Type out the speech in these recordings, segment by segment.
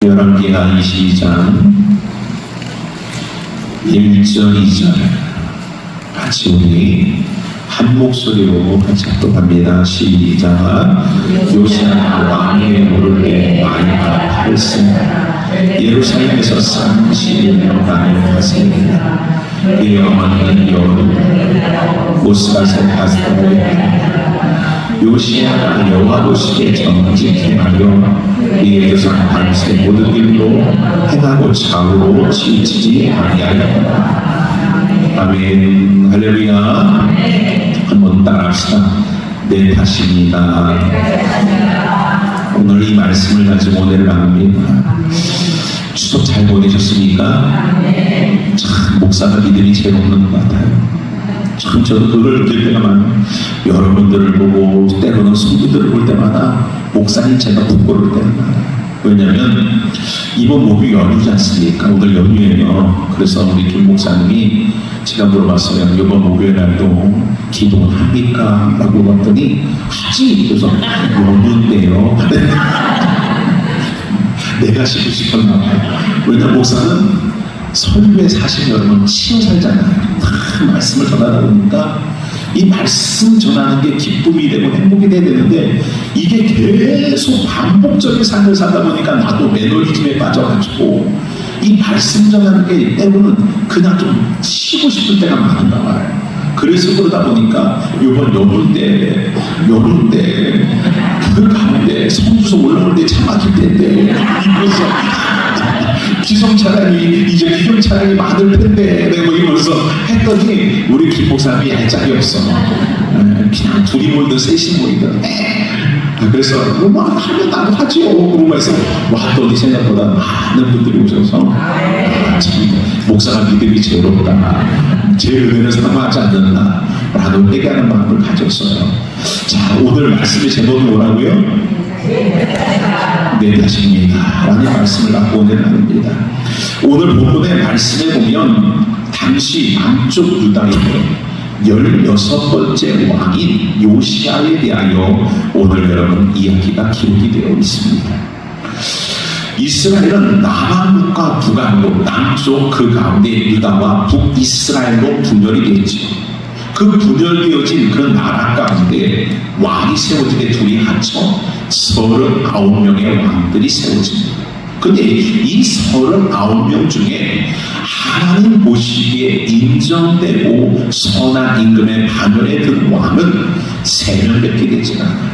열왕기하 22장 1절 2절 같이 우리 한 목소리로 같이 합독합니다. 시작. 요시야 왕의 오르게 마이가 8세 예루살렘에서 30년 방역하세요. 그의 어머니는 여름 모스가세 가스다에 요시야가 여호와 보시기에 정직히 하여 이에 대해서 밤새 모든 일로 행하고 좌우로 치우치지 아니하였다. 아멘. 할렐루야. 한번 따라합시다. 내 탓입니다. 오늘 이 말씀을 가지고 오늘 나눕니다. 추석 잘 보내셨습니까? 참 목사가 믿음이 제일 없는 것 같아요. 참 저도 그걸 느낄 때가 많아요. 여러분들을 보고 때로는 성도들을 볼 때마다 목사님 제가 부끄러울 때가 많아요. 왜냐면 이번 목요일 연휴지 않습니까? 오늘 연휴예요. 그래서 우리 김 목사님이 제가 물어봤어요. 이번 목요일 날도 기도를 합니까? 라고 봤더니 하지. 그래서 연휴인데요. 내가 싶었나 봐요. 왜냐면 목사는 설교에 사실 여러분 치여 살잖아요. 말씀을 전하다 보니까 이 말씀 전하는 게 기쁨이 되고 행복이 돼야 되는데 이게 계속 반복적인 삶을 살다 보니까 나도 매너리즘에 빠져가지고 이 말씀 전하는 게 때로는 그냥 좀 쉬고 싶을 때가 많은가 봐요. 그래서 그러다 보니까 이번 여름 때 그 가운데 성주소 올라올 때 차 막힐 때인데 이러면서 기성 차량이 이제 기존 차량이 많을 텐데 내가 이러면서 했더니 우리 김 목사님이 얄짤이 없어. 그냥 둘이 모이든 셋이 모이든 그래서 뭐 하면 나도 하지요 그러고 해서 왔더니 생각보다 많은 분들이 오셔서 참 목사가 믿음이 제일 없다, 제 은혜는 사랑하지 않는다 라고 얘기하는 마음을 가졌어요. 자, 오늘 말씀의 제목이 뭐라고요? 내 탓입니다 라는 말씀을 갖고 오늘 나눕니다. 오늘 본문의 말씀에 보면 당시 남쪽 유다의 16번째 왕인 요시야에 대하여 오늘 여러분 이야기가 기록이 되어 있습니다. 이스라엘은 남한국과 북한국, 남쪽 그 가운데 유다와 북이스라엘로 분열이 되었죠. 그 분열되어진 그 나라 가운데 왕이 세워지게 둘이 합쳐 39명의 왕들이 세워집니다. 근데 이 39명 중에 하나님 보시기에 인정되고 선한 임금의 반열에 든 왕은 3명밖에 되지 않아요.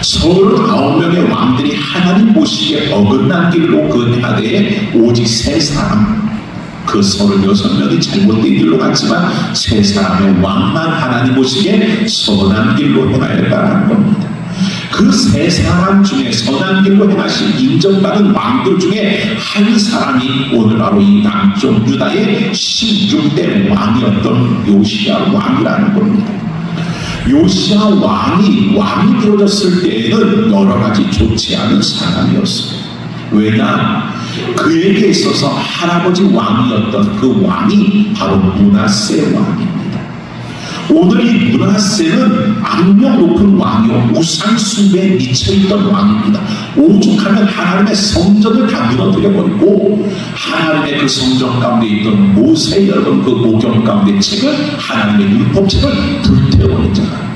39명의 왕들이 하나님 보시기에 어긋난 길로 그 행하되 오직 3사람, 그 36명이 잘못된 길로 갔지만 3사람의 왕만 하나님 보시기에 선한 길로 행하였다는 겁니다. 그 3사람 중에 선한 길로 행하신 인정받은 왕들 중에 한 사람이 오늘 바로 이 남쪽 유다의 16대 왕이었던 요시야 왕이라는 겁니다. 요시야 왕이 되어졌을 때에는 여러 가지 좋지 않은 사람이었어요. 왜냐? 그에게 있어서 할아버지 왕이었던 그 왕이 바로 므낫세 왕입니다. 오늘 이 므낫세는 악명 높은 왕이요 우상 숭배에 미쳐있던 왕입니다. 오죽하면 하나님의 성전을 다 무너뜨려버리고 하나님의 그 성전 가운데 있던 모세의 여러분 그 오경 가운데 책을, 하나님의 율법책을 불태워버렸잖아요.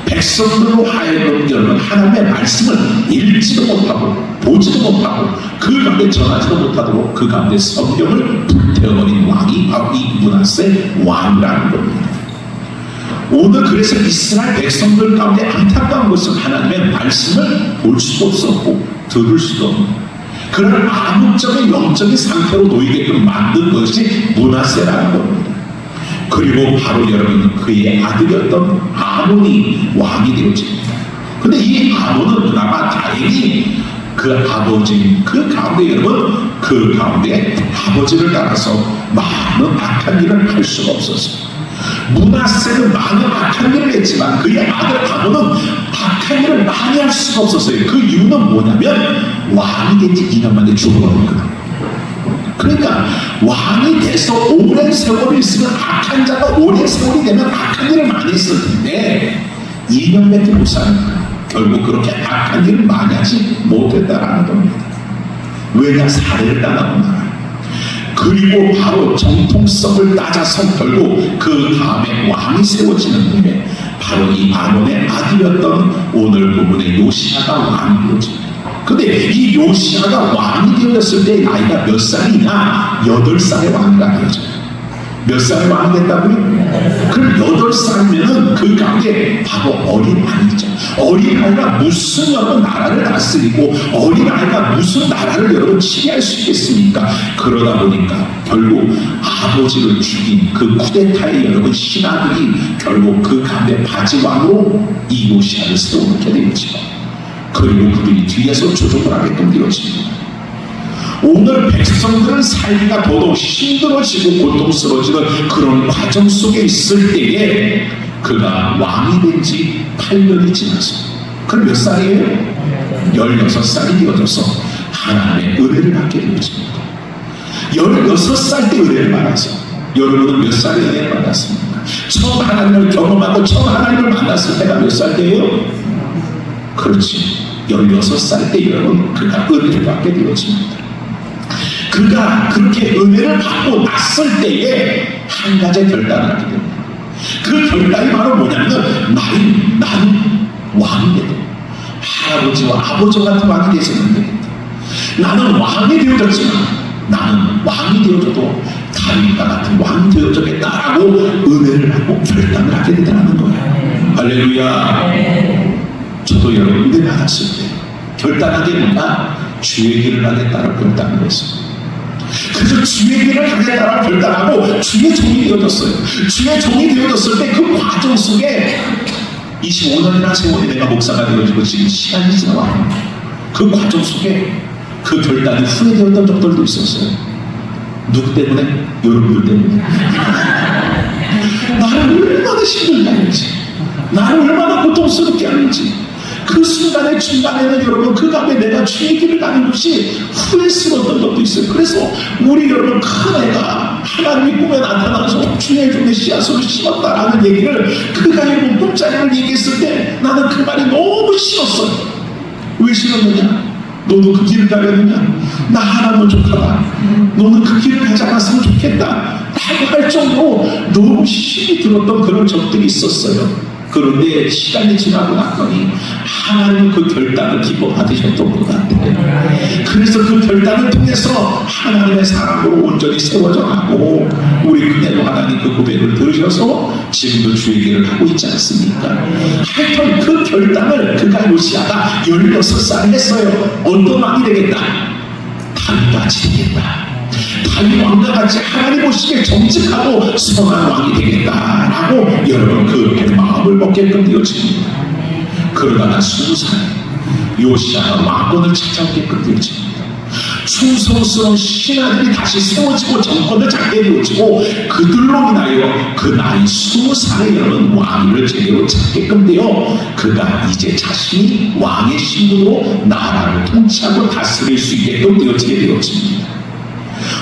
백성들로 하여금 여러분 하나님의 말씀을 읽지도 못하고 보지도 못하고 그 가운데 전하지도 못하도록 그 가운데 성경을 불태워버린 왕이 바로 이 므낫세 왕이라는 겁니다. 오늘 그래서 이스라엘 백성들 가운데 안타까운 것은 하나님의 말씀을 볼 수도 없었고 들을 수도 없는 그런 암묵적인 영적인 상태로 놓이게끔 만든 것이 므낫세라는 겁니다. 그리고 바로 여러분 그의 아들이었던 아몬이 왕이 되어집니다. 근데 이 아몬은 그나마 다행히 그 아버지 그 가운데 여러분 그 가운데 아버지를 따라서 많은 악한 일을 할 수가 없었어요. 므낫세는 많은 악한 일을 했지만 그의 아들 아몬은 악한 일을 많이 할 수가 없었어요. 그 이유는 뭐냐면 왕이 된 지 2년 만에 죽어버린 거예요. 그러니까 왕이 돼서 오랜 세월이 있으면 악한 자가 오랜 세월이 되면 악한 일을 많이 했을 텐데 2년밖에 못 사는 거예요. 결국 그렇게 악한 일을 많이 하지 못했다라는 겁니다. 왜냐? 사례를 따라온다. 그리고 바로 정통성을 따져서 결국 그 다음에 왕이 세워지는데 바로 이 아몬의 아들이었던 오늘 부분의 요시야가 왕이 되어집니다. 근데 이 요시야가 왕이 되어졌을 때 나이가 몇 살이냐? 8살의 왕이가 되어져요. 몇 살의 왕이 됐다고요? 그럼 8살이면은 그 가운데 바로 어린아이죠. 어린아이가 무슨 여러분 나라를 다스리고 어린아이가 무슨 나라를 여러분 치리할 수 있겠습니까? 그러다 보니까 결국 아버지를 죽인 그 쿠데타의 여러분 신하들이 결국 그 가운데 바지왕으로 이 요시야를 세워놓게 되었죠. 그리고 그들이 뒤에서 조종을 하게끔 되었습니다. 오늘 백성들은 살기가 더더욱 힘들어지고 고통스러워지는 그런 과정 속에 있을 때에 그가 왕이 된 지 8년이 지나서 그럼 몇 살이에요? 16살이 되어져서 하나님의 은혜를 받게 되어집니다. 16살 때 은혜를 받아서 여러분은 몇 살에 은혜를 받았습니까? 처음 하나님을 경험하고 처음 하나님을 만났을 때가 몇 살 때예요? 그렇지. 16살 때 여러분 그가 은혜를 받게 되어집니다. 그가 그렇게 은혜를 받고 났을 때에 한 가지 결단을 하게 됩니다. 그 결단이 바로 뭐냐면 나는 왕이 되도 할아버지와 아버지 같은 왕이 되서는 되겠다. 나는 왕이 되어졌지만 나는 왕이 되어져도 다윗과 같은 왕이 되어져겠다라고 은혜를 하고 결단을 하게 된다는 거예요. 할렐루야. 저도 여러분 은혜 받았을 때 결단하게 된다. 주의 길을 하겠다라고 결단을 했어요. 그래서 주의 길을 하겠다라고 결단하고 주의 종이 되어졌어요. 주의 종이 되어졌을 때 그 과정 속에 25년이나 세월이 내가 목사가 되어지고 지금 시간이 지나와 그 과정 속에 그 결단이 후회되었던 적들도 있었어요. 누구 때문에? 여러분들 때문에. 나를 얼마나 힘들게 하는지, 나를 얼마나 고통스럽게 하는지, 그 순간의 중간에는 여러분 그 가운데 내가 주의 길을 가는 것이 후회스러웠던 것도 있어요. 그래서 우리 여러분 큰 애가 하나님이 꿈에 나타나서 주의 종의 씨앗으로 심었다라는 얘기를 그가 여러분 꿈자리를 얘기했을 때 나는 그 말이 너무 싫었어요. 왜 싫었느냐? 너도 그 길을 가려느냐? 나 하나면 좋다. 너는 그 길을 가지 않았으면 좋겠다 라고 할 정도로 너무 힘이 들었던 그런 적들이 있었어요. 그런데 시간이 지나고 났더니 하나님은 그 결단을 기뻐 받으셨던 것 같아요. 그래서 그 결단을 통해서 하나님의 사랑으로 온전히 세워져 가고 우리 그대로 하나님 그 고백을 들으셔서 지금도 주의 길을 하고 있지 않습니까? 하여튼 그 결단을 그가 요시야가 16살에 했어요. 어떤 왕이 되겠다? 다윗같이 되겠다. 다윗 왕과 같이 하나님 보시기에 정직하고 선한 왕이 되겠다라고 여러분 그렇게 마음을 먹게끔 되어집니다. 그러다가 20살 요시야가 왕권을 찾아오게끔 되어집니다. 충성스러운 신하들이 다시 세워지고 정권을 잡게 되어지고 그들로 인하여 그 나이 20살에 여러분 왕위를 제대로 찾게끔 되어 그가 이제 자신이 왕의 신분으로 나라를 통치하고 다스릴 수 있게끔 되어지게 되어집니다.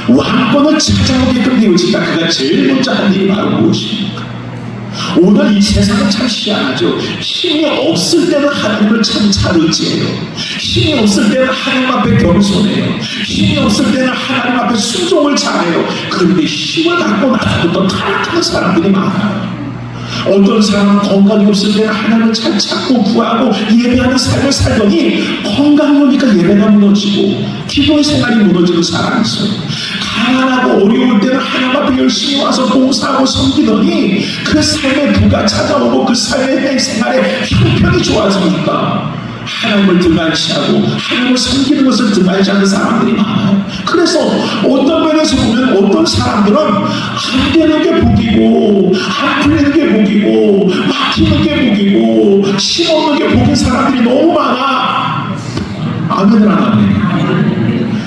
왕권을 찾아오게끔 되어지니까 그가 제일 먼저 한 일이 바로 무엇입니까? 오늘 이 세상은 참 희한하죠. 힘이 없을 때는 하나님을 참 잘 의지해요. 힘이 없을 때는 하나님 앞에 겸손해요. 힘이 없을 때는 하나님 앞에 순종을 잘해요. 그런데 힘을 갖고 나서부터 타락하는 사람들이 많아요. 어떤 사람은 건강이 없을 때는 하나님을 잘 찾고 구하고 예배하는 삶을 살더니 건강이 오니까 예배가 무너지고 기도의 생활이 무너지는 사람이 있어요. 가난하고 어려울 때는 하나님 앞에 열심히 와서 봉사하고 섬기더니 그 삶의 부가 찾아오고 그 삶의 생활에 형편이 좋아지니까 하나님을 등한시하고 하나님을 섬기는 것을 등한시하는 사람들이 많아요. 그래서 어떤 면에서 보면 어떤 사람들은 안 되는 게 복이고 안 풀리는 게 복이고 막히는 게 복이고 힘없는 게 복인 사람들이 너무 많아. 아멘을 안 하네.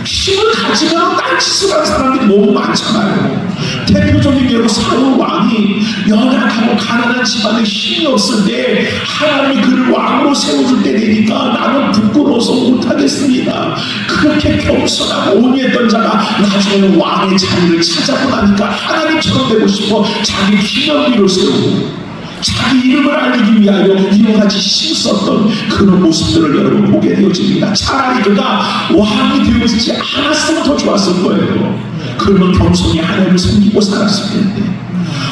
힘을 가지면 딴짓을 하는 사람들이 너무 많잖아요. 대표적인 예로 사울 왕이 연약하고 가난한 집안에 힘이 없을 때 하나님이 그를 왕으로 세워줄 때 되니까 나는 부끄러워서 못하겠습니다. 그렇게 겸손하고 온유했던 자가 나중에는 왕의 자리를 찾아고 나니까 하나님처럼 되고 싶어 자기 기념비를 세우고 자기 이름을 알리기 위하여 이와 같이 힘썼던 그런 모습들을 여러분 보게 되어집니다. 차라리 그가 왕이 되어지지 않았으면 더 좋았을 거예요. 그러면 겸손히 하나님을 섬기고 살았을 텐데,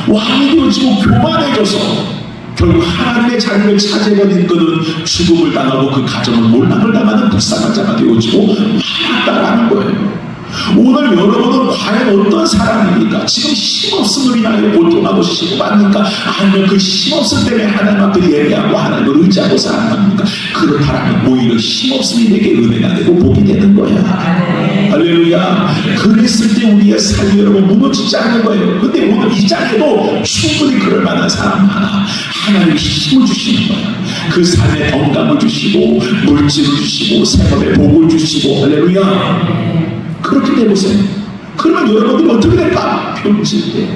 왕이 되어지고 교만해져서 결국 하나님의 자리를 차지해버린 그는 죽음을 당하고 그 가정은 몰락을 당하는 불쌍한 자가 되어지고 말았다라는 거예요. 오늘 여러분은 과연 어떤 사람입니까? 지금 힘없음을 인하여 고통하고 시고합니까? 아니면 그 힘없음 때문에 하나님 앞에 예배하고 하나님을 의지하고 살아갑니까? 그렇다면 오히려 힘없음이 내게 은혜가 되고 복이 되는 거야. 할렐루야. 그랬을 때 우리의 삶이 여러분 무너지지 않는 거예요. 근데 오늘 이 자리에도 충분히 그럴 만한 사람 하나, 하나님이 힘을 주시는 거야. 그 삶에 건강을 주시고 물질을 주시고 생업에 복을 주시고, 할렐루야. 그렇게 되보세요. 그러면 여러분들이 어떻게 될까? 병질 때.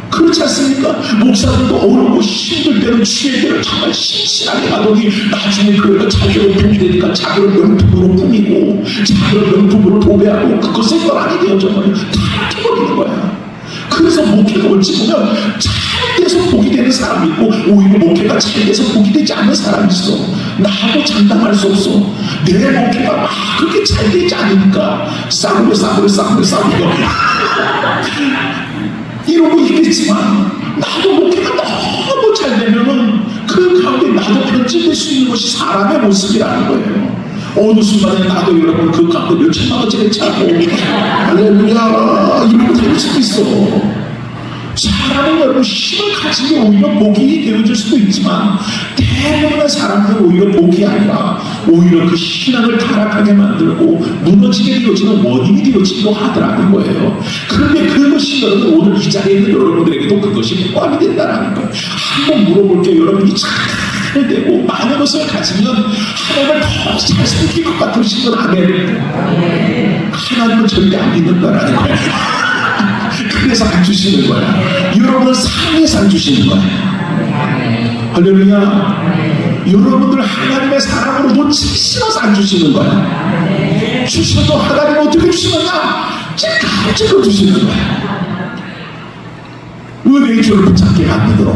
그렇지 않습니까? 목사들도 어렵고 힘들 때는 주의 때를 정말 신실하게 하더니 나중에 교회가 자기를 품이 되니까 자기를 명품으로 꾸미고 자기를 명품으로 도배하고 그것에 결함이 되어져 버려요. 다 깨버리는 거야. 그래서 목회가 옳지 보면 잘 돼서 복이 되는 사람이 있고 오히려 목회가 잘 돼서 복이 되지 않는 사람이 있어. 나하고 장담할 수 없어. 내 목회가 막 그렇게 잘 되지 않으니까 싸우려 이러고 있겠지만, 나도 목회가 너무 잘 되면은 그 가운데 나도 편집될 수 있는 것이 사람의 모습이라는 거예요. 어느 순간에 나도 여러분 그 가운데 몇 천만 원짜리 차고 할렐루야 이러고 다닐 수도 있어. 사람은 여러분 힘을 가진 게 오히려 복이 되어질 수도 있지만, 대부분의 사람들은 오히려 복이 아니라 오히려 그 신앙을 타락하게 만들고 무너지게 되어지는 원인이 되어지기도 하더라는 거예요. 그런데 그것이 여러분 오늘 이 자리에 있는 여러분들에게도 그것이 포함이 된다는 거예요. 한번 물어볼게요. 여러분이 잘 되고 많은 것을 가지면 하나님을 더 잘 섬길 것 같으신 건 아멘. 하나님은 절대 안 믿는다라는 거예요. 그래서 안 주시는 거야. 여러분은 상해서 안 주시는 거야. 할렐루야. 여러분들 하나님의 사랑으로 놓치기 싫어서 안 주시는 거야. 주셔도 하나님 어떻게 주시느냐? 찔끔 주시는 거야. 은혜의 줄을 붙잡게 만들어.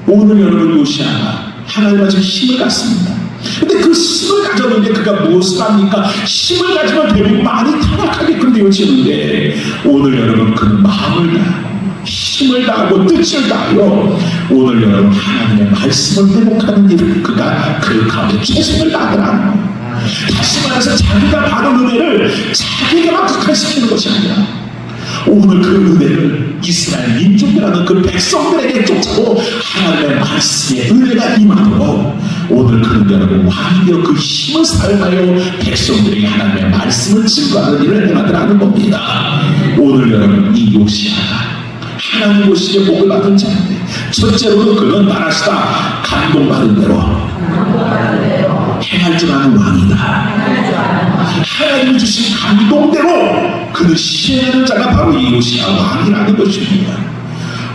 오늘 여러분 요시아가 하나님과 지금 힘을 갖습니다. 근데 그 힘을 가졌는데 그가 무엇을 합니까? 힘을 가지면 대부분 많이 타락하게끔 되어지는데, 오늘 여러분 그는 마음을 다하고 힘을 다하고 뜻을 다하여 오늘 여러분 하나님의 말씀을 회복하는 일을 그가 그 가운데 최선을 다하더라는 거예요. 다시 말해서 자기가 받은 은혜를 자기가 극한시키는 것이 아니라 오늘 그 은혜를 이스라엘 민족이라는 그 백성들에게 쫓아고 하나님의 말씀의 은혜가 임하도록 오늘 그는 여러분 왕이 되어 그 힘을 사용하여 백성들에게 하나님의 말씀을 증거하는 일을 행하더라는 겁니다. 오늘 여러분 이 요시아가 하나님 보시기에 복을 받은 자인데, 첫째로는 그는 말하시다 감동받은 대로 행할 줄 아는 왕이다. 하나님이 주신 감동대로 그는 시행하는 자가 바로 이 요시아 왕이라는 것입니다.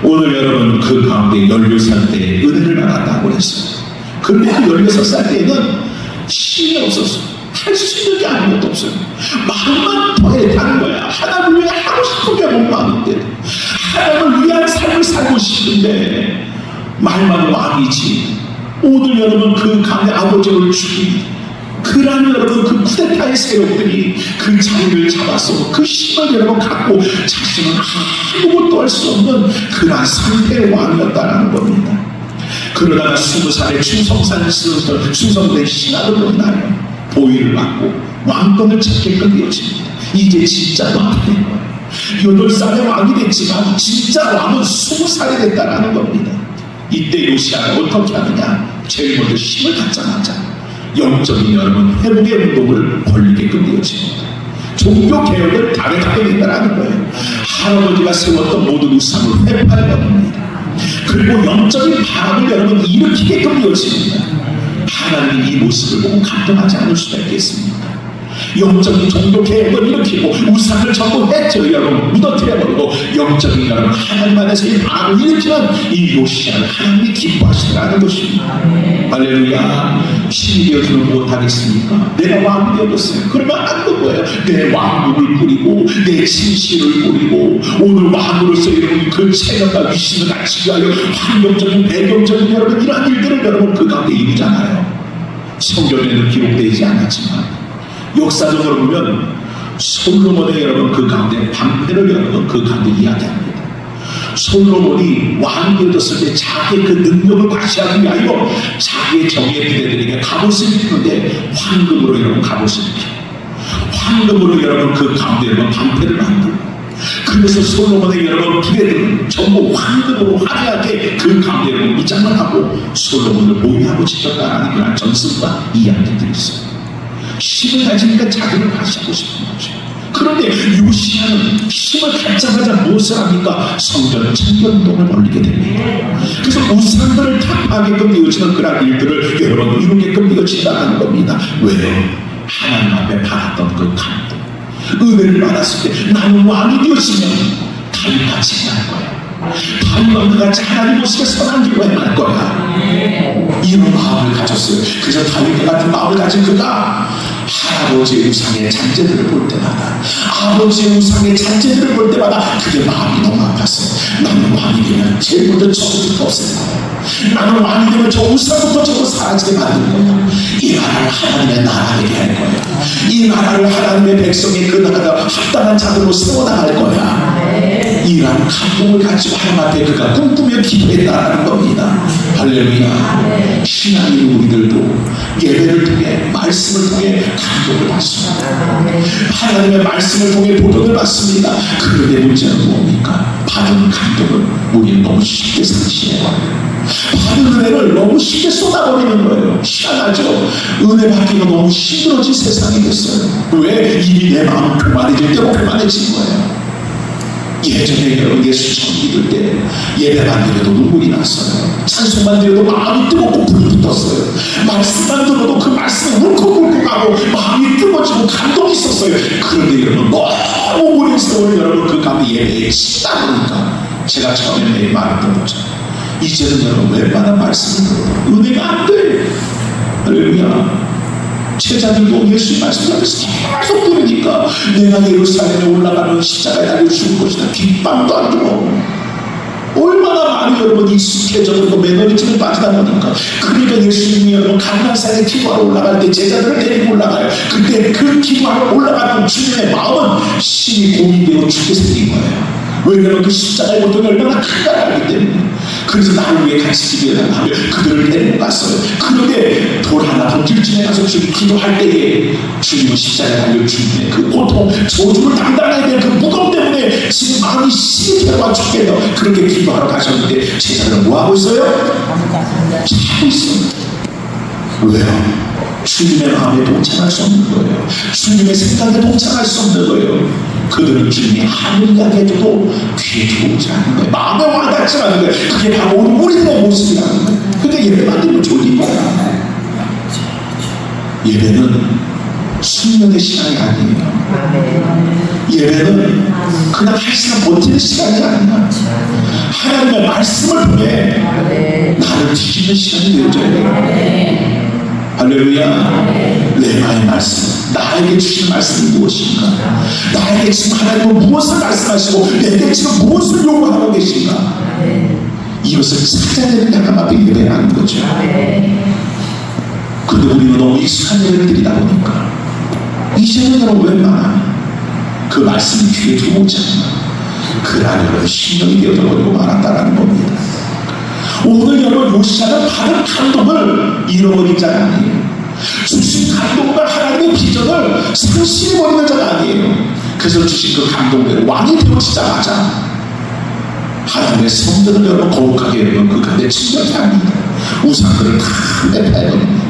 오늘 여러분 그 가운데 16살 때 은혜를 받았다고 했어요. 그런데 그 16살 때에는 힘이 없었어요. 할 수 있는 게 아무것도 없어요. 마음만 더했다는 거야. 하나님을 위해 하고 싶은 게 못 마음인데, 하나님을 위한 삶을 살고 싶은데 말만 왕이지. 오늘 여러분 그 가운데 아버지를 죽인 그러한 여러분 그 쿠데타의 세력들이 그 자리를 잡아서 그 힘을 여러분 갖고 자신은 아무것도 할 수 없는 그러한 상태의 왕이었다는 겁니다. 그러다가 20살에 충성된 신하들로 인하여 보위를 받고 왕권을 찾게끔 되어집니다. 이제 진짜 왕이 된 거예요. 8살의 왕이 됐지만 진짜 왕은 20살이 됐다는 겁니다. 이때 요시아가 어떻게 하느냐? 제일 먼저 힘을 갖자마자 영적인 여러분 회복의 운동을 벌리게끔 되어집니다. 종교 개혁을 가능하게 된다는 거예요. 할아버지가 세웠던 모든 우상을 회파해 버립니다. 그리고 영적인 바람을 여러분 일으키게끔 되어집니다. 하나님이 이 모습을 보고 감동하지 않을 수가 있겠습니까? 영적인 종교 개혁을 일으키고 우상을 전부 해쳐 여러분 무너뜨려버리고 영적인 여러분 하나님 안에서의 반응을 일으키는 이 요시야를 하나님이 기뻐하시더라는 것입니다. 할렐루야. 신이 되어주는 못하겠습니까? 내가 왕이 되어졌어요. 그러면 안 된 거예요. 내 왕국을 꾸리고 내 진실을 꾸리고 오늘 왕으로서 여러분 그 체력과 위신을 갖추기 위하여 환경적인 배경적인 여러분 이러한 일들을 여러분 그 가운데 이루잖아요. 성경에는 기록되지 않았지만 역사적으로 보면 솔로몬의 여러분 그 가운데 방패를 여러분 그 가운데 이야기합니다. 솔로몬이 왕이 되었을 때 자기의 그 능력을 과시하기 위하여 자기의 정예 부대들에게 갑옷을 입히는데 황금으로 여러분 갑옷을 입히고 황금으로 여러분 그 가운데 여러분 방패를 만들고 그래서 솔로몬의 여러분 부대들은 전부 황금으로 화려하게 그 가운데 여러분 무장을 하고 솔로몬을 보위하고 지켰다라는 그런 전승과 이야기들이 있어요. 힘을 가지니까 자기를 과시하고 싶은 거죠. 그런데 요시야는 힘을 갖자마자 무엇을 합니까? 성전 청결운동을 벌리게 됩니다. 그래서 우상들을 타파하게끔 되어지는 그런 일들을 여러분 이루게끔 되어진다는 겁니다. 왜요? 하나님 앞에 받았던 그 감동, 은혜를 받았을 때 나는 왕이 되었으면 다윗같이 할 거야. 다윗과 그같이 하나님 모습에 선한 길로 행할 거야. 이런 마음을 가졌어요. 그래서 다윗과 같은 마음을 가진 그가 할아버지의 우상의 잔재들을 볼 때마다 아버지의 우상의 잔재들을 볼 때마다 그게 마음이 너무 아팠어요. 나는 왕이 되면 제일 먼저 저부터 없앨 거야. 나는 왕이 되면 저 우상부터 저거 사라지게 만들 거야. 이 나라를 하나님의 나라 되게 할 거야. 이 나라를 하나님의 백성의 그 나라가 합당한 자들로 세워나갈 거야. 이러한 감동을 가지고 하나님 앞에 그가 꿈꾸며 기도했다는 겁니다. 할렐루야. 신앙인 우리들도 예배를 통해 말씀을 통해 감동을 받습니다. 하나님의 말씀을 통해 도전을 받습니다. 그런데 문제는 뭡니까? 받은 감동을 우리는 너무 쉽게 상실해요. 받은 은혜를 너무 쉽게 쏟아버리는 거예요. 희한하죠? 은혜 받기가 너무 힘들어진 세상이 됐어요. 왜? 이미 내 마음은 교만해질 때고 교만해진 거예요. 예전에 여러분 예수 처음 믿을 때 예배만 드려도 눈물이 났어요. 찬송만 드려도 마음이 뜨겁고 불이 붙었어요. 말씀만 들어도 그 말씀에 울컥울컥하고 마음이 뜨거워지고 감동이 있었어요. 그런데 여러분 너무 오랜 세월 여러분 그 가운데 예배에 치다 보니까 제가 처음에 매일 말했던 거죠. 이제는 여러분 웬만한 말씀을 들어도 은혜가 안 돼. 할렐루야. 제자들도 예수의 말씀 앞에서 계속 들으니까 내가 예루살렘에 올라가는 십자가에 달려 죽을 것이다. 뒷방도 안 주고 얼마나 많이 여러분 익숙해져버리고 매너리즘에 빠지다 보니까 그러니까 예수님이 여러분 감람산에 기도하러 올라갈 때 제자들을 데리고 올라가요. 그때 그 기도하러 올라가는 주님의 마음은 심히 고민되어 죽게 생긴 거예요. 왜냐하면 그 십자가의 고통이 얼마나 큰가를 알기 때문에. 그래서 나를 위해 같이 기도해달라고 하며 그들을 데리고 갔어요. 그런데 돌 하나 던질 쯤에 가서 주님 기도할 때에 주님은 십자가에 달려 주님의 그 고통 저주를 담당해야 될 그 무거움 때문에 지금 마음이 시들어가 죽겠어. 그렇게 기도하러 가셨는데 제자들은 뭐하고 있어요? 자고 있어요. 왜요? 주님의 마음에 동참할 수 없는 거예요. 주님의 생각에 동참할 수 없는 거예요. 그들은 주님이 하늘 이야기 해줘도 귀에 들어오지 않는 거예요. 마음에 와닿지 않는 거예요. 그게 바로 우리들의 모습이라는 거예요. 근데 예배만 들면 좋은 거야. 예배는 숙면의 시간이 아니에요. 예배는 그냥 할 시간 버티는 시간이 아니야. 하나님의 말씀을 통해 나를 뒤집는 시간이 되어져야 돼요. 할렐루야. 레마의 말씀, 나에게 주신 말씀이 무엇인가? 나에게 지금 하나님은 무엇을 말씀하시고 내게 지금 무엇을 요구하고 계신가? 이것을 찾아야 되는 하나님 앞에 예배하는 거죠. 그런데 우리는 너무 익숙한 예배를 드리다 보니까 이제는 여러분 웬만하면 그 말씀이 귀에 들어오지 않나 그 안에는 신령이 되어버리고 말한다라는 겁니다. 오늘 여러분 요시야는 받은 감동을 잃어버린 자가 아니에요. 주신 감동과 하나님의 비전을 상실해버리는 자가 아니에요. 그래서 주신 그 감동대로 왕이 되어지자마자 하나님의 성전을 여러분 거룩하게 여러분 그 가운데 침략합니다. 우상들을 다 빼파해버립니다.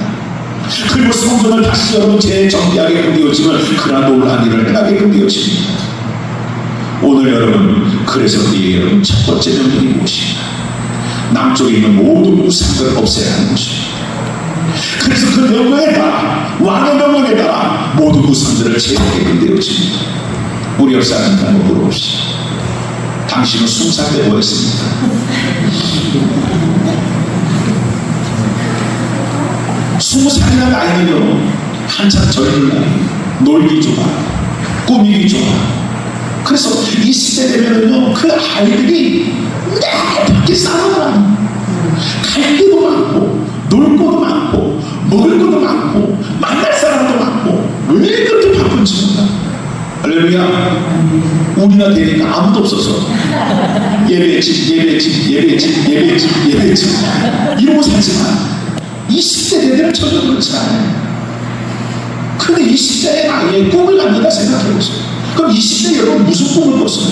그리고 성전을 다시 여러분 재정비하게끔 되어지면 그런 놀라운 일을 행하게끔 되어집니다. 오늘 여러분 그래서 우리의 여러분 첫 번째 명령이 무엇인가? 남쪽에 있는 모든 우상들을 없애야 하는 것입니다. 그래서 그 명령에 따라, 왕의 명령에 따라 모든 우상들을 제거하게 되어집니다. 우리 역사는 한번 물어봅시다. 당신은 20살 때 뭐 했습니까? 스무 살이나 나이는요, 한참 젊은 나이, 놀기 좋아, 꾸미기 좋아. 그래서 이 시대 되면은요, 그 아이들이 내 밖에 싸우더라. 갈 데도 많고, 놀 것도 많고, 먹을 것도 많고, 만날 사람도 많고, 왜 그렇게 바쁜지 몰라. 할렐루야. 우리나 되니까 아무도 없어서 예배집 이러고 살지만 20대 되면 전혀 그렇지 않아요. 근데 20대의 나이에 꿈을 갖는다 생각해보세요. 그럼 20대 여러분 무슨 꿈을 꿨어요?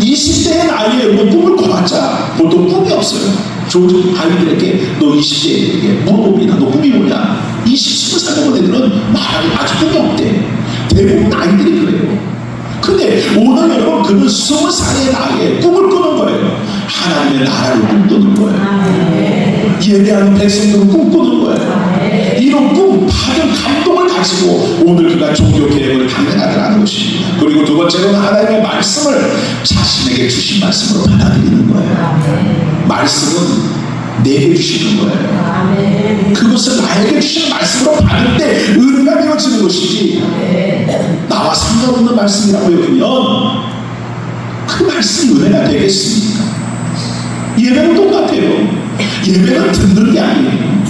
20대의 나이에 여러분 꿈을 꿔봤자 보통 꿈이 없어요. 좋은 아이들에게 너 20대에게 물어봅니다. 너 꿈이 뭐냐? 20, 20살 먹은 애들은 말하기 아주 꿈이 없대. 대부분 아이들이 그래요. 근데 오늘 여러분 그는 20살의 나이에 꿈을 꾸는 거예요. 하나님의 나라를 꿈꾸는 거예요. 예배하는 백성들을 꿈꾸는 거예요. 이런 꿈, 받은 감동을 가지고 오늘 그가 종교 계획을 감행하더라는 것입니다. 그리고 두 번째로는 하나님의 말씀을 자신에게 주신 말씀으로 받아들이는 거예요. 말씀은 내게 주시는 거예요. 그것을 나에게 주시는 말씀으로 받을 때 은혜가 되어지는 것이지, 나와 상관없는 말씀이라고 여기면 그 말씀이 은혜가 되겠습니까? 예배는 똑같아요. 예배는 듣는 게 아니에요.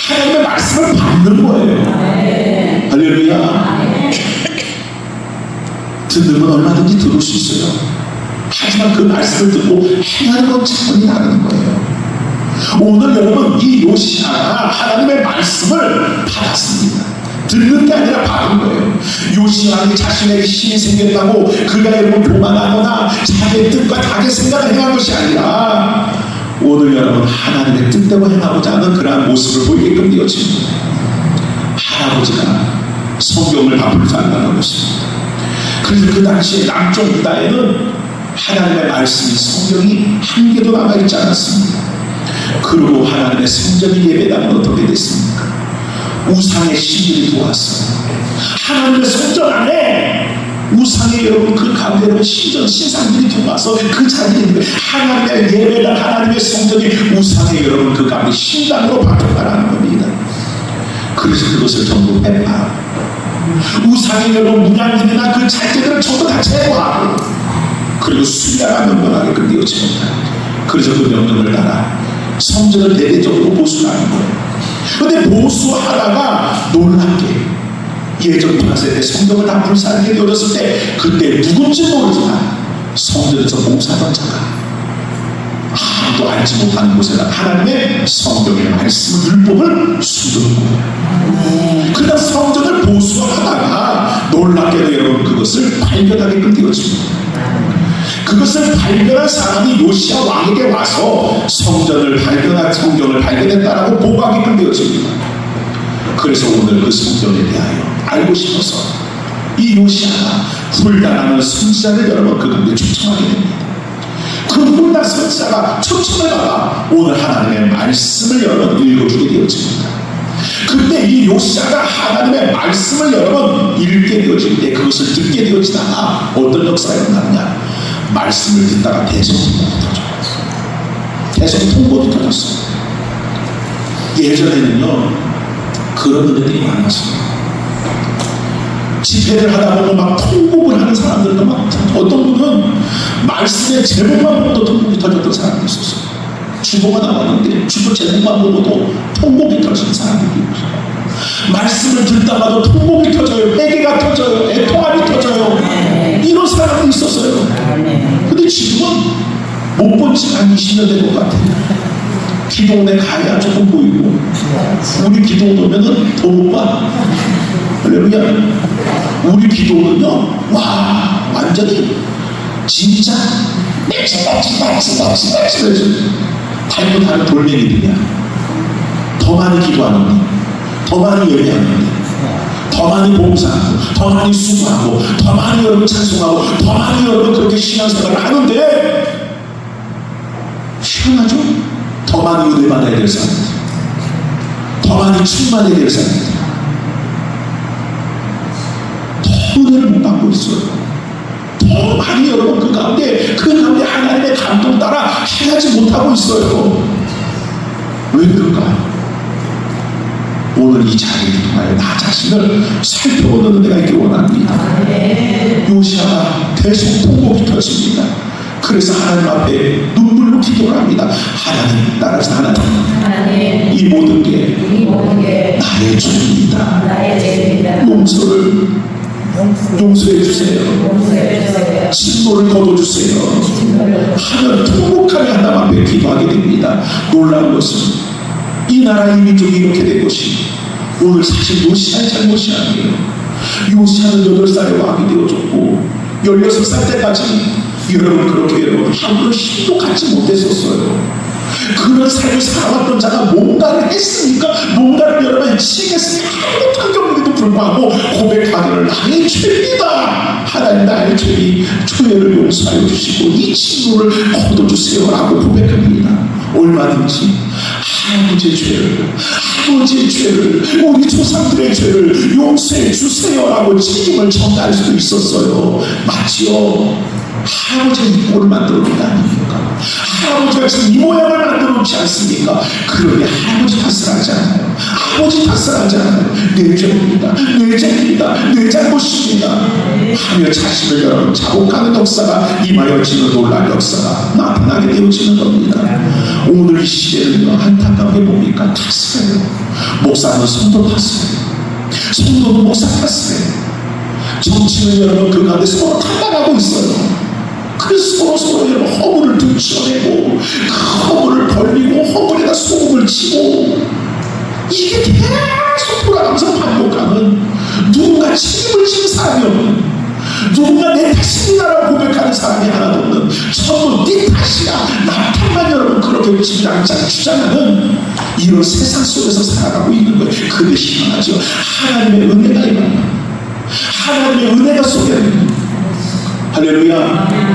하나님의 말씀을 받는 거예요. 할렐루야. 듣는 건 얼마든지 들을 수 있어요. 하지만 그 말씀을 듣고 행하는 건 차원이 다른 거예요. 오늘 여러분 이 요시야가 하나님의 말씀을 받았습니다. 듣는 게 아니라 받은 거예요. 요시야는 자신에게 힘이 생겼다고 그가 여러분 교만하거나 자기의 뜻과 자기의 생각을 행한 것이 아니라 오늘 여러분 하나님의 뜻대로 행하고자 하는 그러한 모습을 보이게끔 되어집니다. 할아버지가 성경을 다 불사한다는 것입니다. 그래서 그 당시에 남쪽 유다에는 하나님의 말씀이, 성경이 한 개도 남아있지 않았습니다. 그리고 하나님의 성전의 예배당은 어떻게 됐습니까? 우상의 신들이 들어왔어요. 하나님의 성전 안에 우상의 여러분 그 가운데 신상들이 들어와서 그 자리에 있는 하나님의 예배당, 하나님의 성전이 우상의 여러분 그 가운데 신당으로 바뀌어가라는 겁니다. 그래서 그것을 전부 빼라. 우상의 여러분 문양들이나 그 잔재들을 전부 다 제거하고 그리고 순결한 명령하게 되어집니다. 그래서 그 명령을 따라 성전을 대대적으로 보수하는 거예요. 근데 보수하다가 놀랍게 예전 문화세대 성경을 다 불사하게 되어졌을 때 그때 누군지 모르지만 성전에서 봉사하던 자가 아무도 알지 못하는 곳에다 하나님의 성경의 말씀, 율법을 숨겨놓은 거예요. 그러다 성전을 보수하다가 놀랍게도 여러분 그것을 발견하게끔 되어집니다. 그것을 발견한 사람이 요시야 왕에게 와서 성경을 발견했다라고 보고하게끔 되어집니다. 그래서 오늘 그 성경에 대하여 알고 싶어서 이 요시야가 훌다라는 선지자를 여러분 그 가운데 초청하게 됩니다. 그 훌다 선지자가 초청을 받아 오늘 하나님의 말씀을 여러분 읽어주게 되어집니다. 그때 이 요시야가 하나님의 말씀을 여러분 읽게 되어질 때 그것을 듣게 되어지다가 어떤 역사가 일어나느냐, 말씀을 듣다가 대성통곡이 터져요. 대성통곡이 터졌어요. 예전에는요 그런 은혜들이 많았어요. 집회를 하다 보면 막 통곡을 하는 사람들도 막, 어떤 분은 말씀의 제목만 보고도 통곡이 터졌던 사람도 있었어요. 주보가 나왔는데 주보 제목만 보고도 통곡이 터지는 사람들이 있어요. 말씀을 듣다가도 통곡이 터져요. 회개가 터져요. 애통함이 터져요. 이런 사람도 있었어요. 근데 지금은 못 본 지가 한 20년 된 것 같아요. 기도원에 가야 조금 보이고 우리 기도원 오면은 더 못 봐. 할렐루야. 우리 기도원은요, 와, 완전히 진짜 맺지 달고 다른 돌멩이들이야. 더 많이 기도하는데, 더 많이 예배하는데, 더 많이 봉사하고, 더 많이 수고하고, 더 많이 여러분 찬송하고, 더 많이 여러분 그렇게 신앙생활을 하는데 희한하죠? 더 많이 은혜 받아야 될 사람들, 더 많이 충만해야 될 사람입니다. 더 은혜를 못 받고 있어요. 더 많이 여러분 그 가운데 하나님의 감동 따라 해야지 못하고 있어요. 왜 그럴까? 오늘 이 자리를 통하여 나 자신을 살펴보는 은혜가 있기 원합니다. 요시아가 대성통곡이 터집니다. 그래서 하나님 앞에 눈물로 기도를 합니다. 하나님, 따라서 하나님, 이 모든 게 나의 죄입니다. 용서해 주세요. 진노를 거둬주세요. 하늘 통곡하며 하나님 앞에 기도하게 됩니다. 놀라운 것은 이 나라의 민족이 이렇게 된 것이 오늘 사실 요시아의 잘못이 아니에요. 요시아는 8살에 왕이 되어졌고 16살 때까지 여러분 그렇게 함부로 힘도 갖지 못했었어요. 그런 삶을 살아왔던 자가 뭔가를 했으니까, 뭔가를 여러분 시행했으니까 아무것도 경험에도 불구하고 고백하기를 나의 죄입니다. 하나님 나의 죄를 용서하여 주시고 이 진노를 거둬주세요라고 고백합니다. 얼마든지 아버지의 죄를 우리 조상들의 죄를 용서해 주세요라고 책임을 전할 수도 있었어요. 맞지요? 할아버지가 이 꼴을 만들어 놓은 게 아닙니까? 할아버지가 지금 이 모양을 만들어 놓지 않습니까? 그러니 할아버지 탓을 하지 않아요. 아버지 탓을 하지 않아요. 내 죄입니다. 내 잘못입니다. 하며 자신을 여러분 자복하는 역사가 임하여지는 놀라운 역사가 나타나게 되어지는 겁니다. 오늘 이 시대는요, 안타깝게 뭡니까? 탓을 해요. 목사는 성도 탓을 해요. 성도는 목사 탓을 해요. 정치는 여러분 그 가운데 서로 탄압하고 있어요. 그래서 서로 여러분 허물을 등쳐내고 그 허물을 벌리고 허물에다 소금을 치고 이게 계속 돌아가면서 반복하는, 누군가 책임을 지는 사람이 없는, 누군가 내 탓입니다라고 고백하는 사람이 하나도 없는, 전부 네 탓이야, 나 탓만 여러분 그렇게 주장하는 이런 세상 속에서 살아가고 있는 거예요. 그게 희한하죠. 하나님의 은혜가 임한다. 하나님의 은혜가 속에 할렐루야.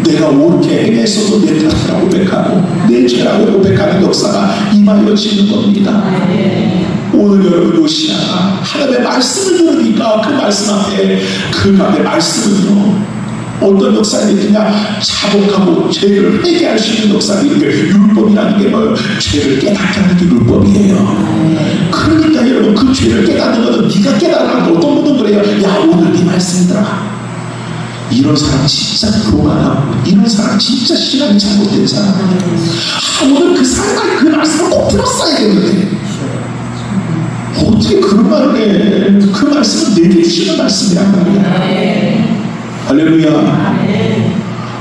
내가 옳게 행했어도 내 탓이라고 고백하고 내 죄라고 고백하는 역사가 임하여지는 겁니다. 오늘 여러분 요시아가 하나님의 말씀을 들으니까 그 말씀 앞에 그 가운데 말씀은요 어떤 역사가 있느냐, 자복하고 죄를 회개할 수 있는 역사가 있는 게 율법이라는 게 뭐예요? 죄를 깨닫게 하는 게 율법이에요. 그러니까 여러분 그 죄를 깨닫는 것은 네가 깨달으라고. 어떤 분은 그래요. 야 오늘 네 말씀 들어라. 이런 사람 진짜 교만하고 이런 사람 진짜 신앙이 잘못된 사람. 오늘 그 사람이 그 말씀을 꼭 들었어야 되는데 어떻게 그런 말을 해. 그 말씀은 내게 주시는 말씀이란 말이야. 할렐루야.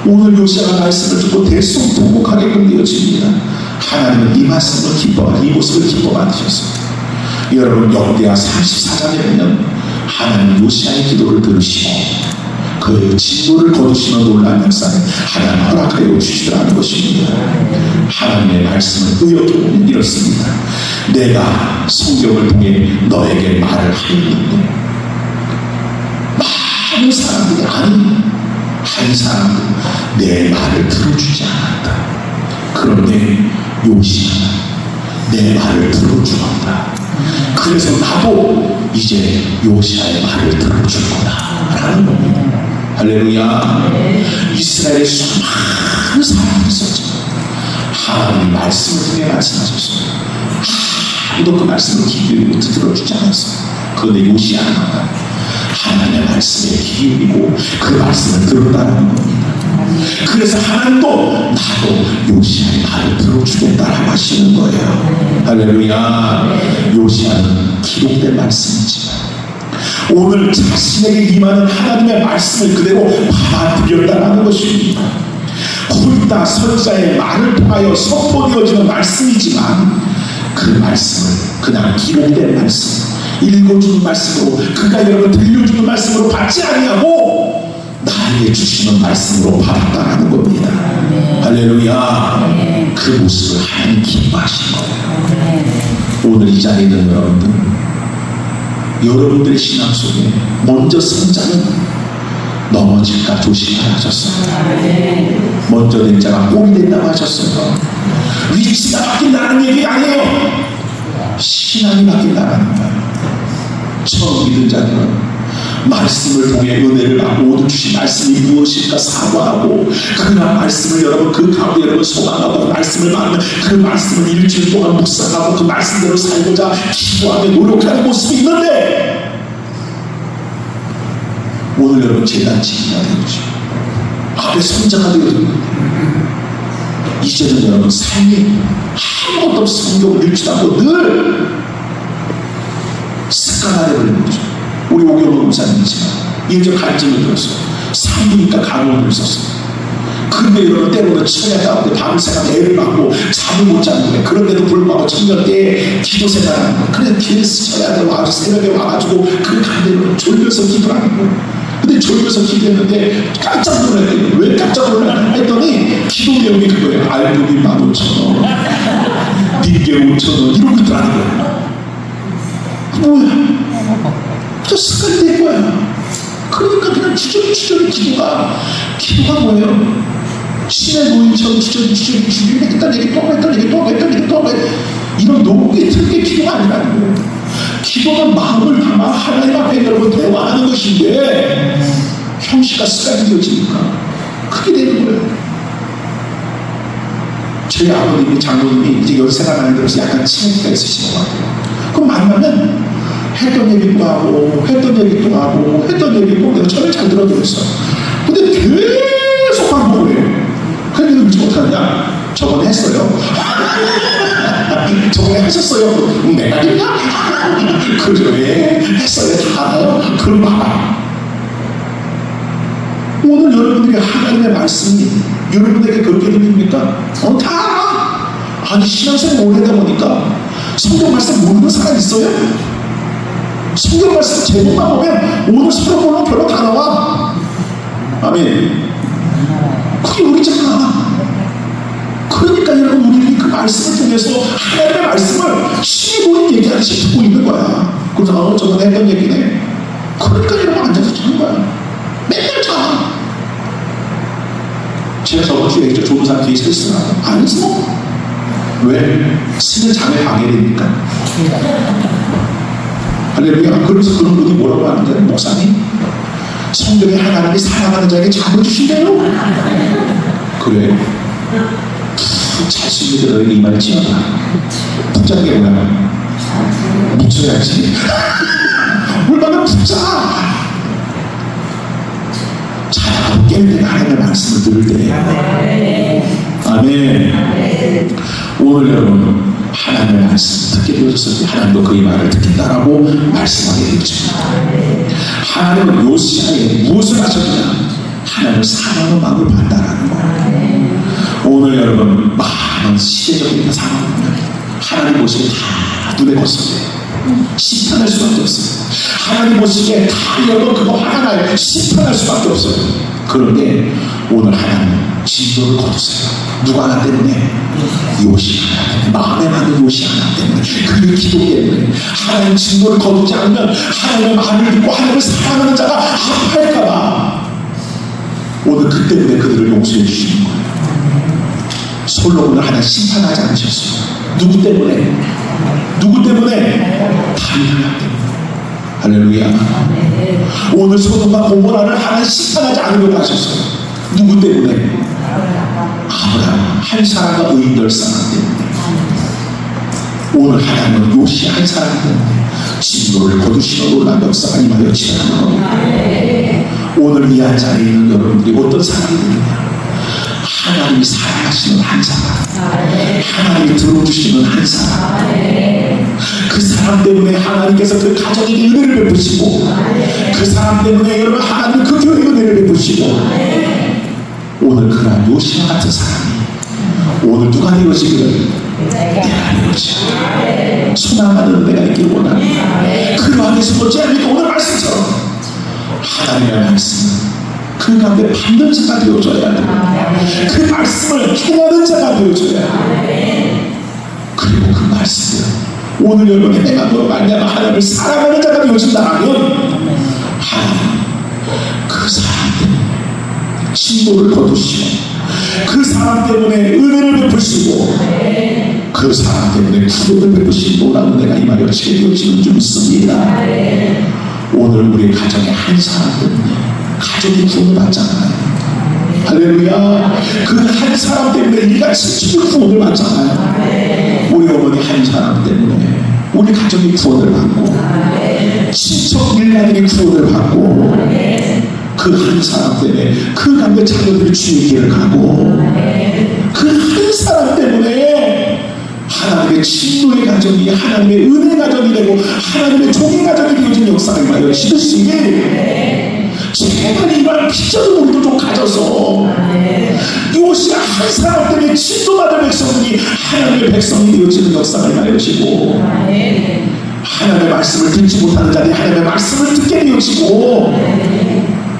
오늘 요시아가 말씀을 듣고 대성통곡하게끔 되어집니다. 하나님은 이 말씀을 이 모습을 기뻐 받으셨습니다. 여러분 역대하 34장에 보면 하나님 요시아의 기도를 들으시고 그 진노를 거두시는 놀라운 역사를 하나님 허락하여 주시더라는 것입니다. 하나님의 말씀을 의역해 보면 이렇습니다. 내가 성경을 통해 너에게 말을 하였는데 많은 사람들이 한 사람도 내 말을 들어주지 않았다. 그런데 요시아는 내 말을 들어주었다. 그래서 나도 이제 요시아의 말을 들어줄 거다 라는 겁니다. 할렐루야. 이스라엘에 수많은 사람들이 있었죠. 하나님이 말씀을 통해 말씀하셨어요. 아무도 그 말씀을 귀 기울이고 들어주지 않았어요. 그런데 요시아는 하나님의 말씀에 귀 기울이고 그 말씀을 들었다는 겁니다. 그래서 하나님도 나도 요시아의 말을 들어주겠다라고 하시는 거예요. 할렐루야. 요시아는 기록된 말씀이지만 오늘 자신에게 임하는 하나님의 말씀을 그대로 받아들였다라는 것입니다. 홀다 선자의 말을 통하여 선포되어지는 말씀이지만 그 말씀을 그냥 기록된 말씀, 읽어주는 말씀으로, 그가 여러분 들려주는 말씀으로 받지 아니하고 나에게 주시는 말씀으로 받았다라는 겁니다. 할렐루야. 그 모습을 하나님 기뻐하시는 거예요. 오늘 이 자리에 있는 여러분들의 신앙 속에 먼저 성자는 넘어질까 조심하라 하셨어요. 먼저 된 자가 꼴이 된다고 하셨어요. 위치가 바뀐다는 얘기 아니에요. 신앙이 바뀐다는 거예요. 처음 믿은 자들은 말씀을 통해 은혜를 받고 오늘 주신 말씀이 무엇일까 사과하고 그 말씀을 여러분 그 가운데 여러분 소망하고 말씀을 받으면 그 말씀을 일주일 동안 묵상하고 그 말씀대로 살고자 기도하며 노력하는 모습이 있는데 오늘 여러분 재단치기가 되죠. 앞에 성자가 되어졌는데 이제는 여러분 삶이 아무것도 없이 성경을 읽지도 않고 늘 습관화되어버린 거죠. 우리 오경호 목사님이지만 인적 갈증을 들었어요. 산부니까 간호를 썼어요. 근데 여러분 때로는 천야 가운데 밤새가 애를 받고 잠을 못 자는데 그런데도 불구하고 청년때에 기도 생활하는 거예요. 그래 길에서 천야에 와서 새벽에 와가지고 그 가운데 졸려서 기도하는 거예요. 근데 졸려서 기도했는데 깜짝 놀랐어요. 왜 깜짝 놀랐나 했더니 기도 내용이 그거예요. 알고기 15,000원 빚게 5,000원 이런 것들 하는 거예요. 뭐야? 저 습관이 된 거야. 그러니까 그냥 주저리 기도가 뭐예요? 신의 노인처럼 주저리 했던 얘기 또 했던 이런 녹음이 틀게 기도가 아니라는 거예요. 기도가 마음을 담아 하나님 앞에 여러분 대화하는 것인데 형식과 습관이 되어지니까 그게 되는 거예요. 저희 아버님이 장모님이 이제 연세가 많이 들어서 약간 치매가 있으신 것 같아요. 그럼 만나면 했던 얘기도 하고 내가 저를 잘 들어드렸어요. 근데 계속 반복을 해요. 그런데 왜 못하느냐? 저번에 했어요. 저번에 하셨어요. 내가 했냐? 그래 했어요. 다 알아요. 그럼 봐봐. 오늘 여러분들이 하나님의 말씀이 여러분에게 그렇게 들립니까? 다 알아. 아니 신앙생활 오래 하다 보니까 성경 말씀 모르는 사람 있어요? 성경 말씀 제목만 보면 오늘 서론으로 별로 다 나와. 아멘. 그게 우리잖아. 그러니까 여러분 우리는 그 말씀을 통해서 하나님의 말씀을 신이 얘기하듯이 듣고 있는 거야. 그래서 저번에 했던 얘기네. 그러니까 여러분 앉아서 자는 거야. 맨날 자. 제가 저번 주에 조동산 뒤에 서 있으나 안 서. 왜? 신의 잠에 방해되니까. 할렐루야. 그래서 그런 분이 뭐라고 하는데 목사님 성경에 하나님이 사랑하는 자에게 잠을 주신대요. 그래 잘 숨기게 너에게 이 말을 지어라. 붙자는 게 뭐야? 묻혀야지. 얼마나 붙자. 자라고 깰 때가 하나님의 말씀을 들을 때예요. 아멘. 오늘 여러분 하나님의 말씀 듣게 되어졌을 때 하나님도 그의 말을 듣겠다라고 말씀하게 되죠. 하나님은 요시아에 무엇을 하셨느냐? 하나님을 사랑하는 마음을 받다라는 거예요. 오늘 여러분 많은 시대적인 상황을 보면 하나님 보시기에 다 눈에 거슬려요. 심판할 수밖에 없어요. 하나님 보시기에 다 여러분 그거 하나를 심판할 수밖에 없어요. 그런데 오늘 하나님 진도를 거두세요. 누가 하나 때문에? 요시 하나 때문에. 마음에 맞는 요시 하나 때문에. 그 기도 때문에 하나님 진도를 거두지 않으면 하나님의 말을 듣고 하나님을 사랑하는 자가 아파할까봐 오늘 그 때문에 그들을 용서해 주시는 거예요. 솔로몬을 하나 심판하지 않으셨어요. 누구 때문에? 다윗 하나 때문에. 할렐루야. 오늘 소돔과 고모라를 하나 심판하지 않으려고 하셨어요. 누구 때문에? 아브라함 한 사람과 의인 10사람 때문에. 오늘 하나님은 요시 한 사람 때문에 진도를 거두시는 놀라운 역사가 임하여 지나는 겁니다. 오늘 이 한 자리에 있는 여러분들이 어떤 사람이 되느냐? 하나님이 사랑하시는 한 사람, 하나님이 들어주시는 한 사람, 그 사람 때문에 하나님께서 그 가정에게 은혜를 베푸시고, 그 사람 때문에 여러분 하나님 그 교회에 은혜를 베푸시고, 오늘 그러한 요시와 같은 사람이 오늘 누가 되어지기를 내가 되어지기를 소망하는 내가 있길 원합니다. 그 안에서 못지 않으니까 오늘 말씀처럼 하나님의 말씀은 그 가운데 받는 자가 되어줘야 돼. 그 말씀을 행하는 자가 되어줘야 돼. 그리고 그 말씀을 오늘 여러분의 행함으로 말미암아 하나님을 사랑하는 자가 되어진다면 하나님 그 사람 때문에 진도를 거두시고 그 사람 때문에 은혜를 베푸시고 그 그 사람 때문에 구원을 베푸신 노라고 내가 이 말을 새겨지는 줄 믿습니다. 오늘 우리 가정의 한 사람 때문에 가족이 구원을 받잖아요. 할렐루야. 그 한 사람 때문에 일가 친척이 구원을 받잖아요. 우리 어머니 한 사람 때문에 우리 가정이 구원을 받고 친척 일가들이 구원을 받고 그 한 사람 때문에 그 가운데 자녀들이 주의 길을 가고 그 한 사람 때문에 하나님의 친노의 가정이 하나님의 은혜 가정이 되고 하나님의 종의 가정이 되어진 역사를 말여 지으시길 제발 이말 비전을 우리도 좀 가져서 요시야 한 사람 때문에 진도받을 백성들이 하나님의 백성이 되어지는 역사를 말여시고 하나님의 말씀을 듣지 못하는 자들이 하나님의 말씀을 듣게 되어지고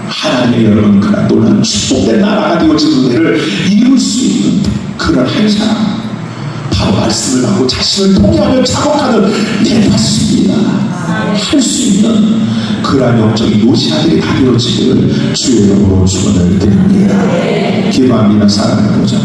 하나님의 여러분 그런 놀라운 축복된 나라가 되어지는 일을 이룰 수 있는 그런 한 사람 바로 말씀을 받고 자신을 통해하며 작업하는 대파수입니다. 할 수 있는 그러한 영적인 요시아들이 다 되어지기를 주의 이름으로 축원을 드립니다. 기도합니다. 사랑해 보자.